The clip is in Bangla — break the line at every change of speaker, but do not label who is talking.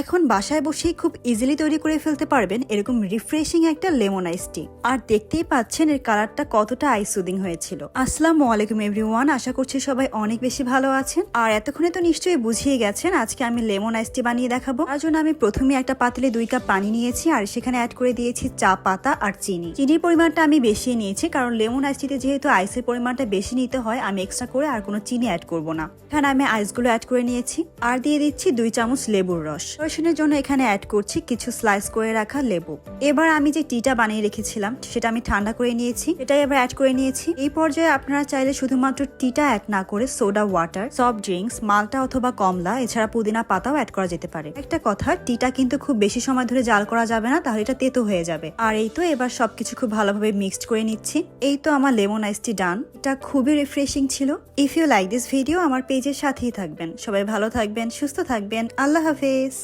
এখন বাসায় বসেই খুব ইজিলি তৈরি করে ফেলতে পারবেন এরকম রিফ্রেশিং একটা লেমন আইস টি। আর দেখতেই পাচ্ছেন এর কালারটা কতটা আইসুদিং হয়েছিল। আসসালামু আলাইকুম এভরিওয়ান, আশা করছি সবাই অনেক বেশি ভালো আছেন। আর এতক্ষণে তো নিশ্চয়ই বুঝিয়ে গেছেন আজকে আমি লেমন আইস টি বানিয়ে দেখাবো। তার জন্য আমি প্রথমে একটা পাতিলে 2 কাপ পানি নিয়েছি আর সেখানে অ্যাড করে দিয়েছি চা পাতা আর চিনি। চিনির পরিমাণটা আমি বেশি নিয়েছি কারণ লেমন আইস টিতে যেহেতু আইসের পরিমাণটা বেশি নিতে হয়, আমি এক্সট্রা করে আর কোনো চিনি অ্যাড করব না। এখানে আমি আইসগুলো অ্যাড করে নিয়েছি আর দিয়ে দিচ্ছি 2 চামচ লেবুর রস। রসুনের জন্য এখানে অ্যাড করছি কিছু স্লাইস করে রাখা লেবু। এবার আমি যে টিটা বানিয়ে রেখেছিলাম সেটা আমি ঠান্ডা করে নিয়েছি, এটাই এবার অ্যাড করে নিয়েছি। এই পর্যায়ে আপনারা চাইলে শুধুমাত্র টিটা অ্যাড না করে সোডা ওয়াটার, সফট ড্রিঙ্কস, মাল্টা অথবা কমলা, এছাড়া পুদিনা পাতাও অ্যাড করা যেতে পারে। একটা কথা, টিটা কিন্তু খুব বেশি সময় ধরে জাল করা যাবে না, তাহলে এটা তেতো হয়ে যাবে। আর এই তো এবার সবকিছু খুব ভালোভাবে মিক্সড করে নিচ্ছি। এই তো আমার লেমন আইস টি ডান। এটা খুবই রিফ্রেশিং ছিল। If you like this video, আমার পেজের সাথেই থাকবেন। সবাই ভালো থাকবেন, সুস্থ থাকবেন। আল্লাহ হাফেজ।